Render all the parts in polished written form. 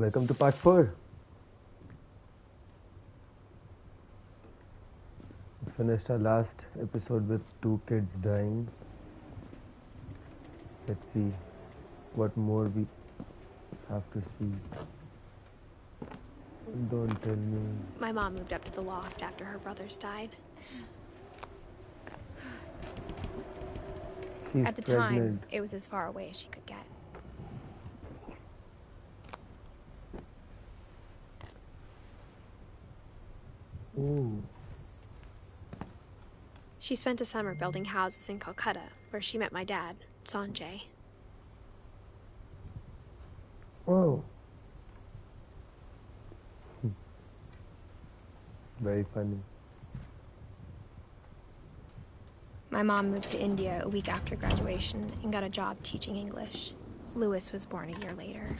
Welcome to part 4. We finished our last episode with 2 kids dying. Let's see what more we have to see. Don't tell me. My mom moved up to the loft after her brothers died. She's At the pregnant. time, it was as far away as she could get. Ooh. She spent a summer building houses in Calcutta, where she met my dad, Sanjay. Oh. Very funny. My mom moved to India a week after graduation and got a job teaching English. Louis was born a year later.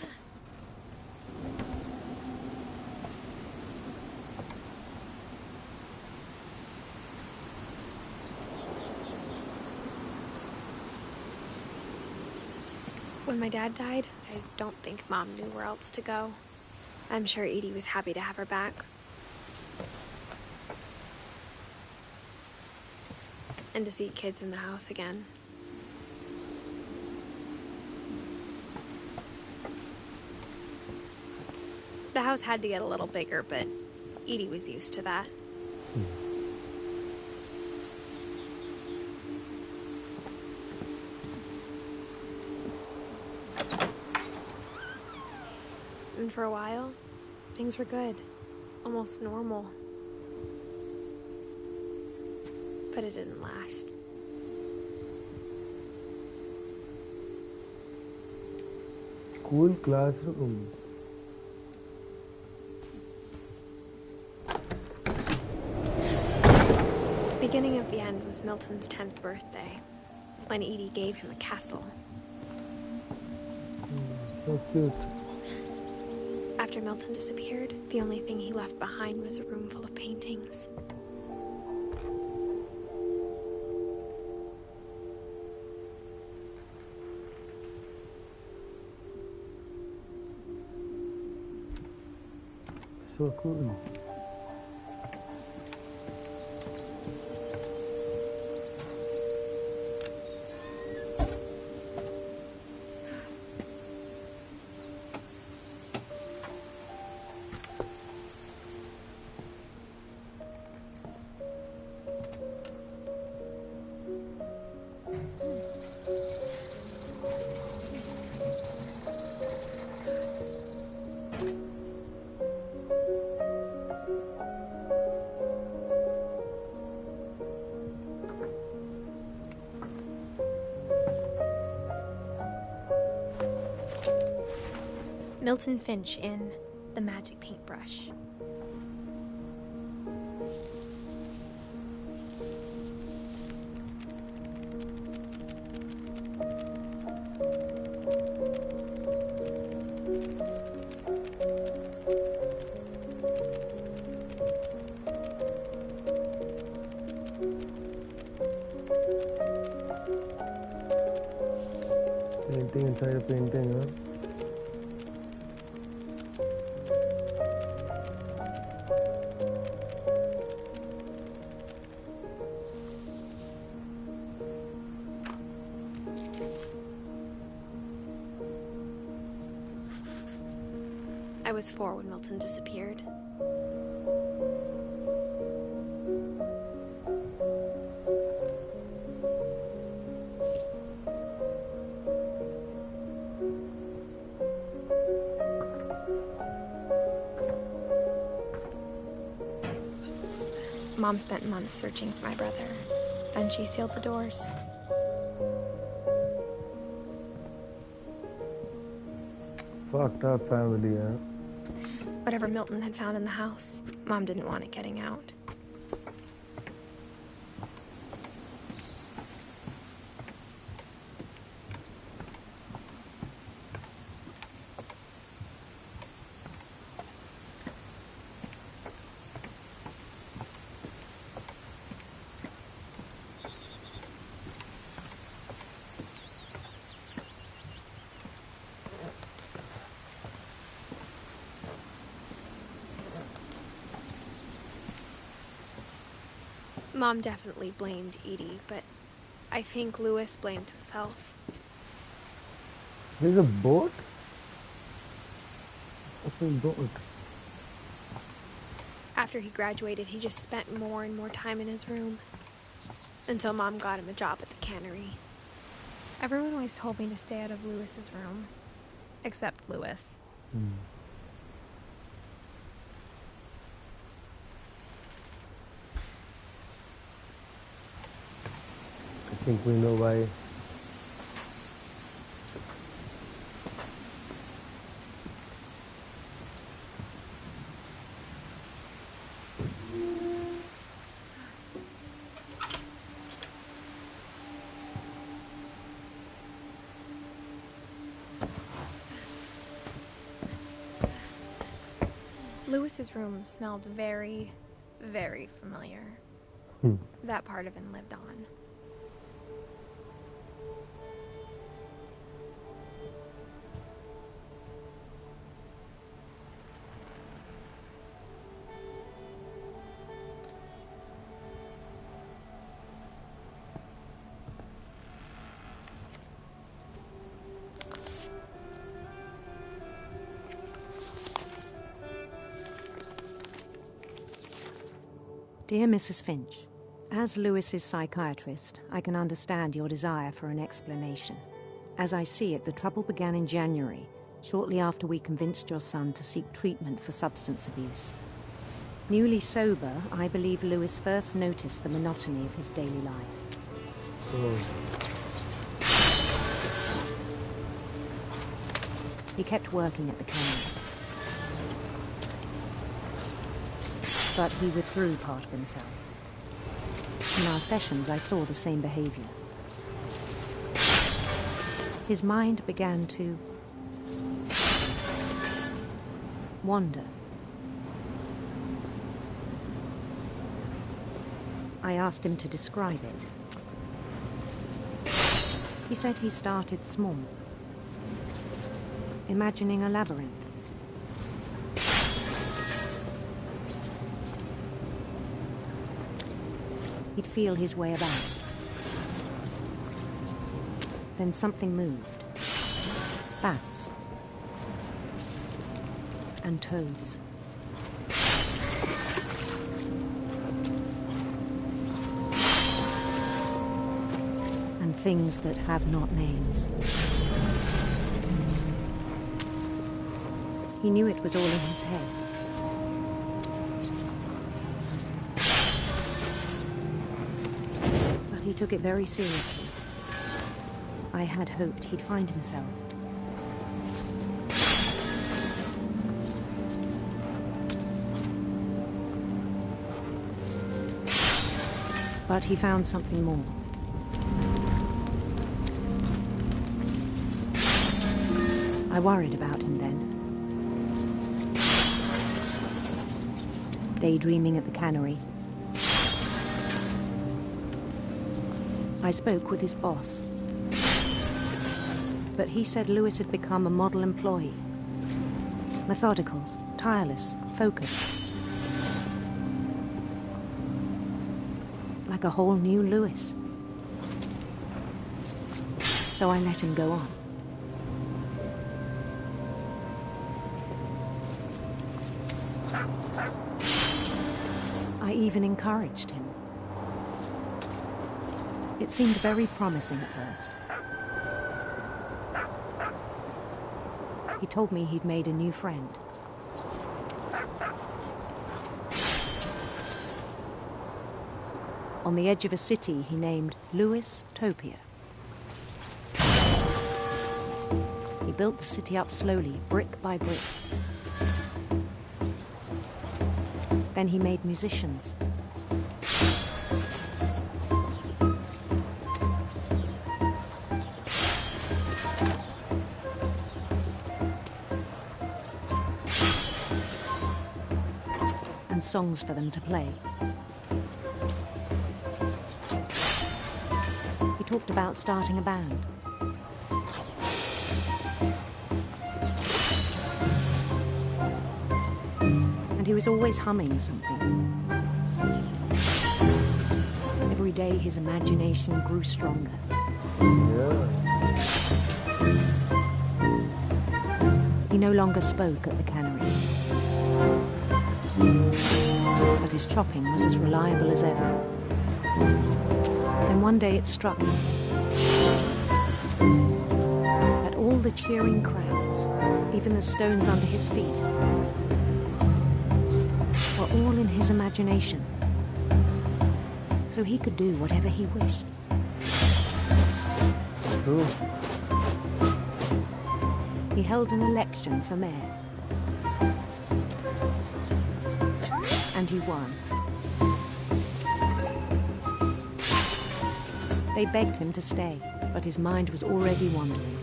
When my dad died, I don't think Mom knew where else to go. I'm sure Edie was happy to have her back. And to see kids in the house again. The house had to get a little bigger, but Edie was used to that. And for a while, things were good. Almost normal. But it didn't last. School classroom. The beginning of the end was Milton's 10th birthday, when Edie gave him a castle. So cute. After Milton disappeared, the only thing he left behind was a room full of paintings. So cool. Milton Finch in The Magic Paintbrush. Painting inside a painting, huh? I was 4 when Milton disappeared. Mom spent months searching for my brother. Then she sealed the doors. Fucked up family, huh? Whatever Milton had found in the house, Mom didn't want it getting out. Mom definitely blamed Edie, but I think Lewis blamed himself. There's a boat? What's a boat? After he graduated, he just spent more and more time in his room. Until Mom got him a job at the cannery. Everyone always told me to stay out of Lewis's room. Except Lewis. I think we know why. Lewis's room smelled very, very familiar. That part of him lived on. Dear Mrs. Finch, as Lewis's psychiatrist, I can understand your desire for an explanation. As I see it, the trouble began in January, shortly after we convinced your son to seek treatment for substance abuse. Newly sober, I believe Lewis first noticed the monotony of his daily life. He kept working at the cannery. But he withdrew part of himself. In our sessions, I saw the same behavior. His mind began to wander. I asked him to describe it. He said he started small, imagining a labyrinth. He'd feel his way about. Then something moved. Bats. And toads. And things that have not names. He knew it was all in his head. He took it very seriously. I had hoped he'd find himself. But he found something more. I worried about him then. Daydreaming at the cannery. I spoke with his boss. But he said Lewis had become a model employee. Methodical, tireless, focused. Like a whole new Lewis. So I let him go on. I even encouraged him. It seemed very promising at first. He told me he'd made a new friend. On the edge of a city he named Lewis Topia. He built the city up slowly, brick by brick. Then he made musicians. Songs for them to play. He talked about starting a band. And he was always humming something. every day his imagination grew stronger. Yeah. He no longer spoke at the cannery, but his chopping was as reliable as ever. Then one day it struck him that all the cheering crowds, even the stones under his feet, were all in his imagination, so he could do whatever he wished. True. He held an election for mayor, and he won. They begged him to stay, but his mind was already wandering.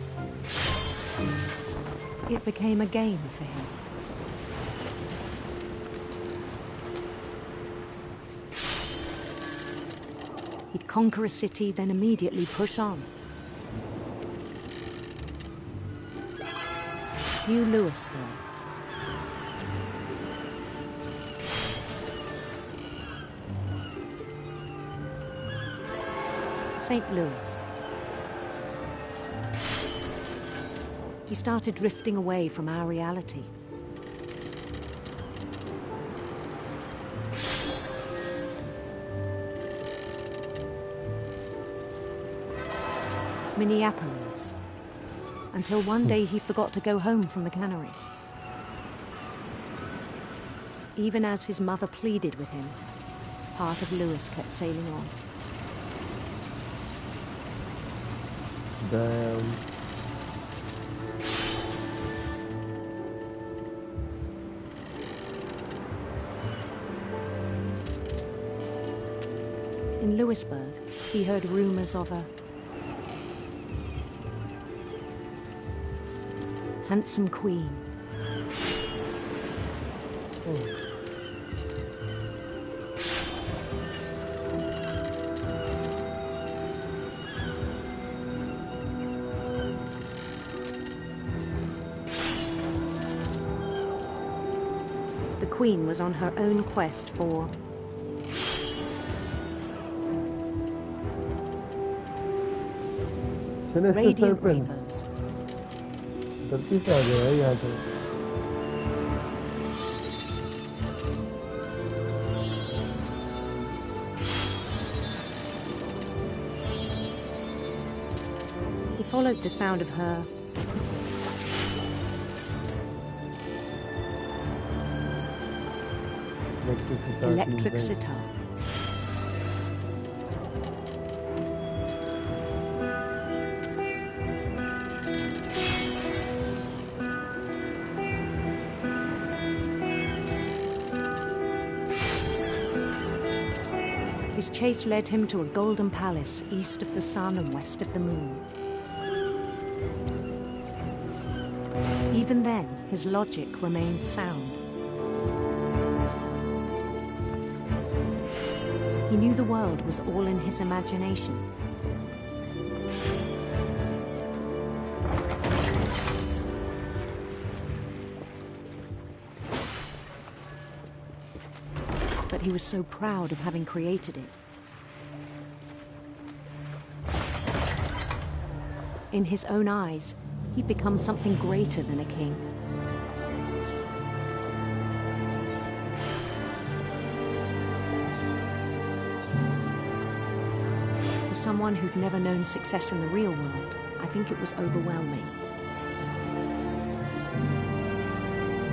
It became a game for him. He'd conquer a city, then immediately push on. New Louisville. St. Louis. He started drifting away from our reality. Minneapolis. Until one day he forgot to go home from the cannery. Even as his mother pleaded with him, part of Louis kept sailing on. Damn. In Louisburg, he heard rumors of a handsome queen. Oh. The queen was on her own quest for radiant rainbows. गलती से आ गया है यहाँ तो. He followed the sound of her electric sitar. His chase led him to a golden palace east of the sun and west of the moon. Even then, his logic remained sound. He knew the world was all in his imagination. But he was so proud of having created it. In his own eyes, he'd become something greater than a king. For someone who'd never known success in the real world, I think it was overwhelming.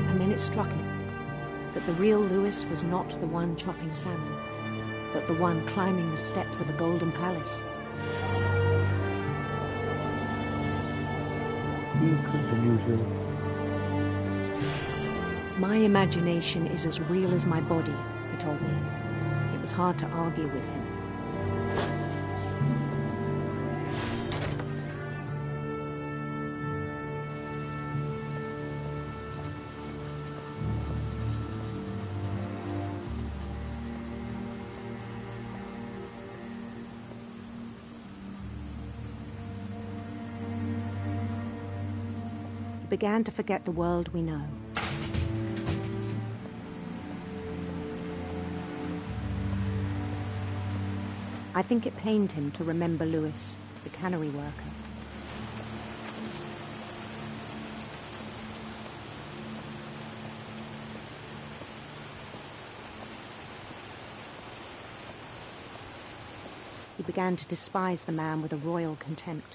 And then it struck him that the real Louis was not the one chopping salmon, but the one climbing the steps of a golden palace. My imagination is as real as my body, he told me. It was hard to argue with him. Began to forget the world we know. I think it pained him to remember Lewis, the cannery worker. He began to despise the man with a royal contempt.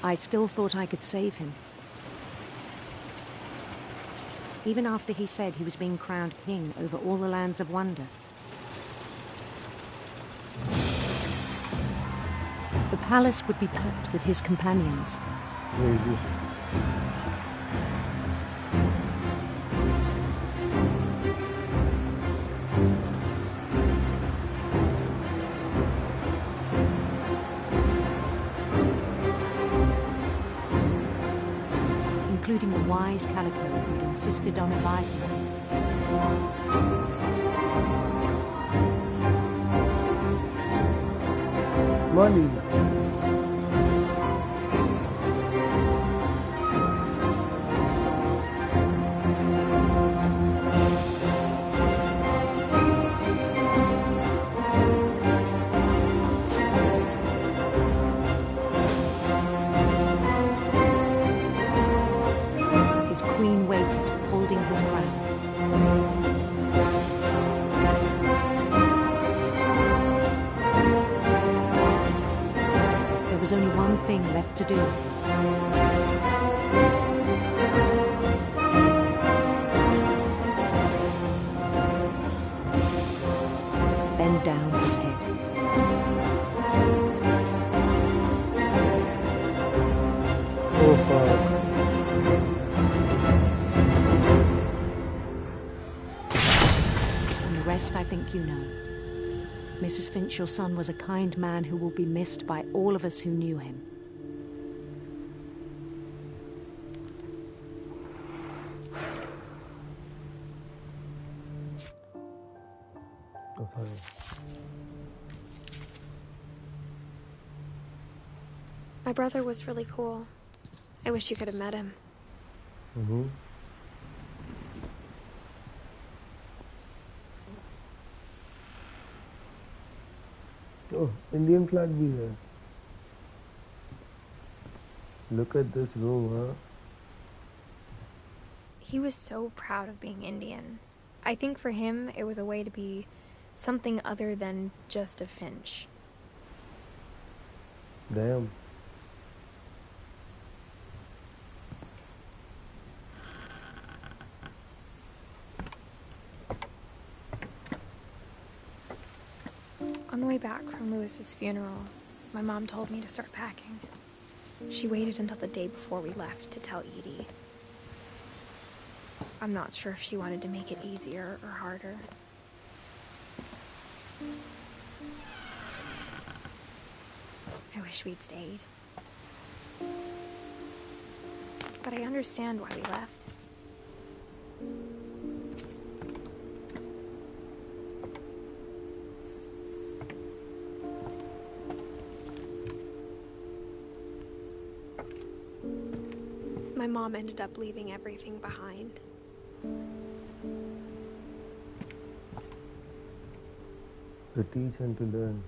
I still thought I could save him. Even after he said he was being crowned king over all the lands of wonder. The palace would be packed with his companions. Maybe. Including the wise Calico who'd insisted on advising him. Money. His queen waited, holding his crown. There was only one thing left to do. Bend down his head. Oh, fuck. And the rest I think you know. Mrs. Finch, your son was a kind man who will be missed by all of us who knew him. Oh, sorry. My brother was really cool. I wish you could have met him. Mm-hmm. Oh, Indian flag bhi hai. Look at this room, huh? He was so proud of being Indian. I think for him, it was a way to be something other than just a Finch. Damn. On the way back from Lewis's funeral, my mom told me to start packing. She waited until the day before we left to tell Edie. I'm not sure if she wanted to make it easier or harder. I wish we'd stayed. But I understand why we left. My mom ended up leaving everything behind. To teach and to learn.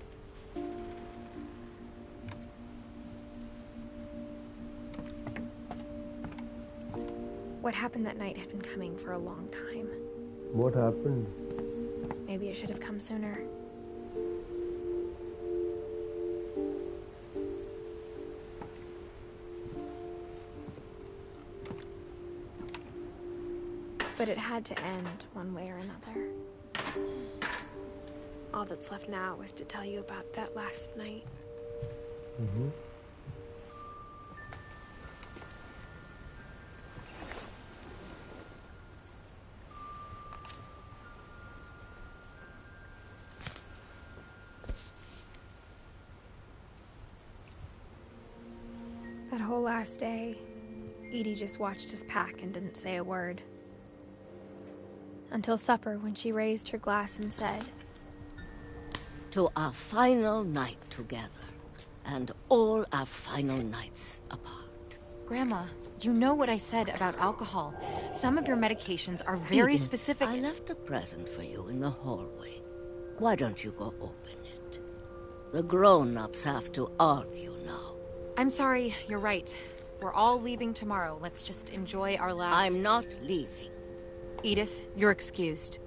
What happened that night had been coming for a long time. What happened? Maybe it should have come sooner. But it had to end one way or another. All that's left now is to tell you about that last night. Mm-hmm. That whole last day, Edie just watched us pack and didn't say a word. Until supper, when she raised her glass and said, To our final night together, and all our final nights apart. Grandma, you know what I said about alcohol. Some of your medications are very Edith, specific. I left a present for you in the hallway. Why don't you go open it? The grown-ups have to argue now. I'm sorry, you're right. We're all leaving tomorrow. Let's just enjoy our last... I'm not leaving. Edith, you're excused.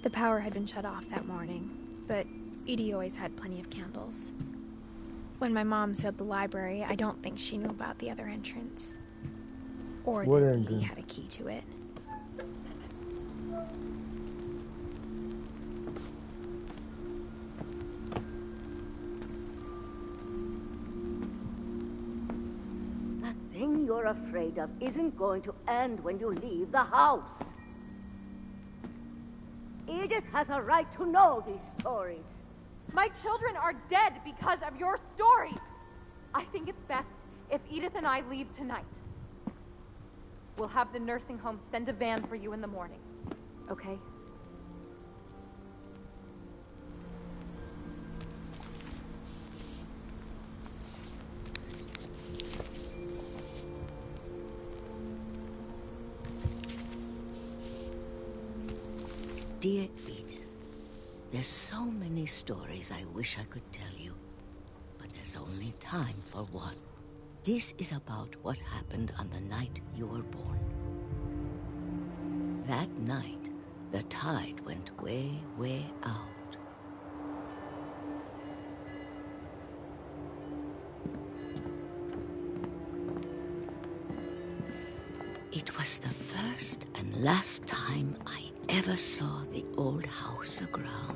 The power had been shut off that morning, but Edie always had plenty of candles. When my mom sealed the library, I don't think she knew about the other entrance. Or What that entrance? Edie had a key to it. That thing you're afraid of isn't going to end when you leave the house. Edith has a right to know these stories. My children are dead because of your story. I think it's best if Edith and I leave tonight. We'll have the nursing home send a van for you in the morning. Okay? Dear Edith, there's so many stories I wish I could tell you, but there's only time for one. This is about what happened on the night you were born. That night, the tide went way, way out. It was the first and last time I ever saw the old house aground.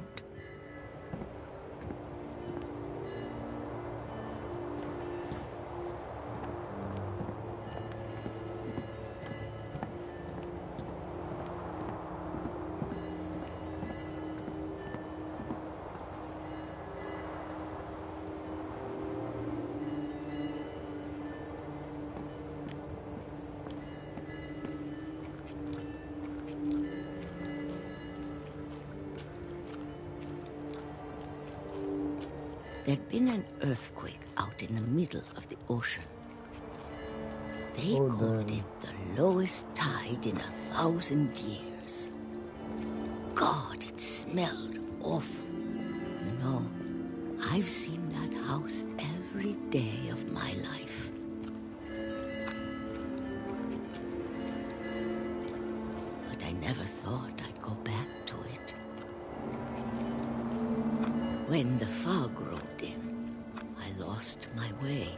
There'd been an earthquake out in the middle of the ocean. They called it the lowest tide in 1,000 years. God, it smelled awful. You know, I've seen that house every day of my life. But I never thought I'd go back to it. When the fog rolled in, I lost my way.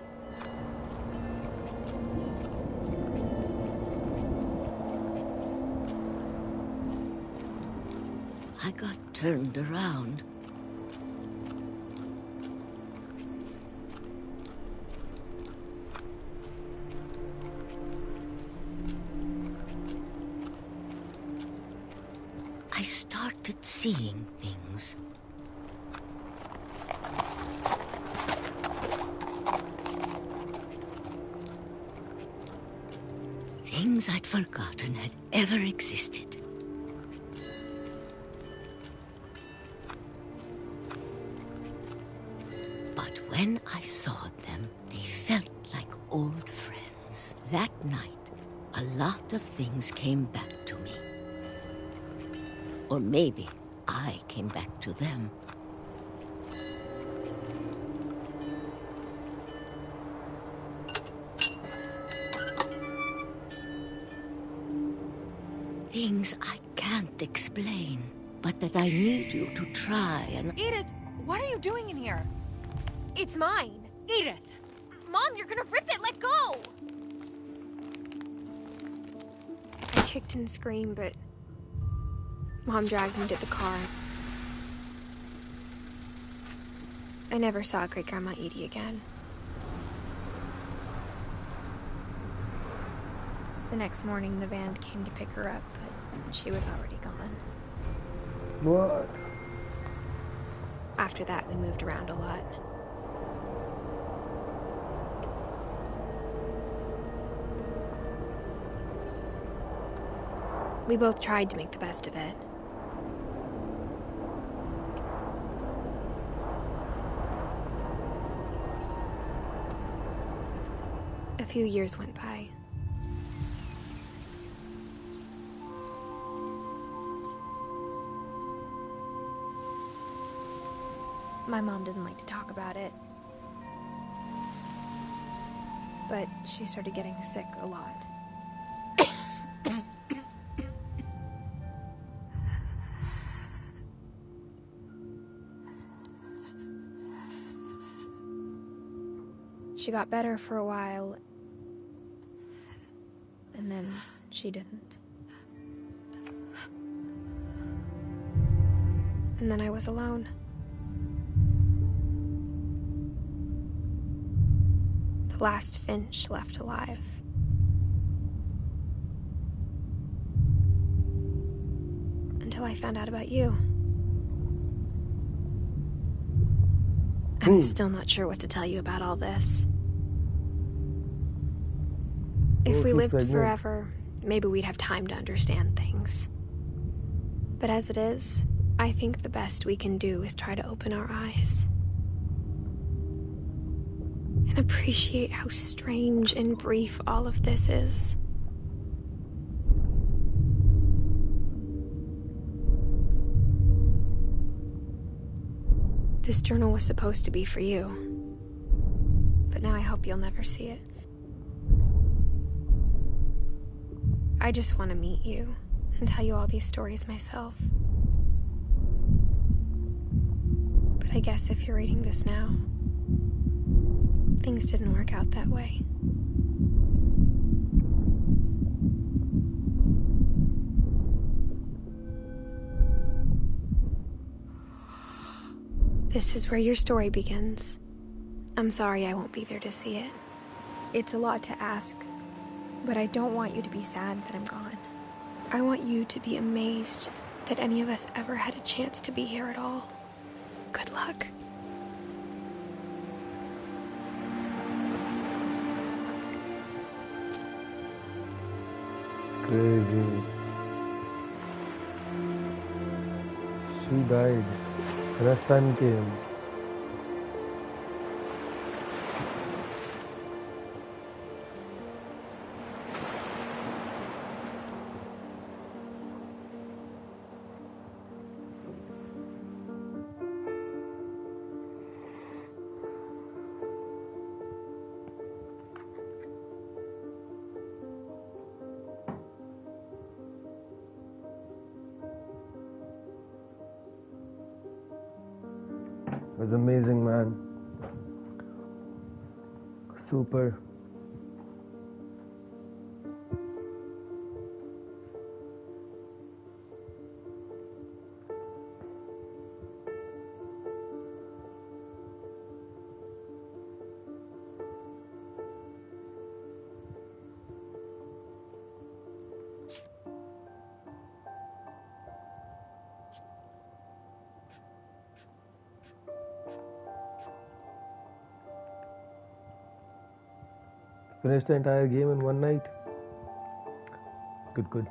I got turned around. I started seeing things. Things I'd forgotten had ever existed. But when I saw them, they felt like old friends. That night, a lot of things came back to me. Or maybe I came back to them. Things I can't explain, but that I need you to try and... Edith, what are you doing in here? It's mine. Edith! Mom, you're gonna rip it! Let go! I kicked and screamed, but Mom dragged me to the car. I never saw Great-Grandma Edie again. The next morning, the van came to pick her up, but she was already gone. What? After that, we moved around a lot. We both tried to make the best of it. A few years went by. My mom didn't like to talk about it, but she started getting sick a lot. She got better for a while, and then she didn't. And then I was alone. The last Finch left alive. Until I found out about you. I'm still not sure what to tell you about all this. If we lived forever, maybe we'd have time to understand things. But as it is, I think the best we can do is try to open our eyes. And appreciate how strange and brief all of this is. This journal was supposed to be for you. But now I hope you'll never see it. I just want to meet you and tell you all these stories myself. But I guess if you're reading this now, things didn't work out that way. This is where your story begins. I'm sorry I won't be there to see it. It's a lot to ask, but I don't want you to be sad that I'm gone. I want you to be amazed that any of us ever had a chance to be here at all. Good luck. Crazy. She died. Her son came. It was amazing, man. Super. Finished the entire game in one night. Good.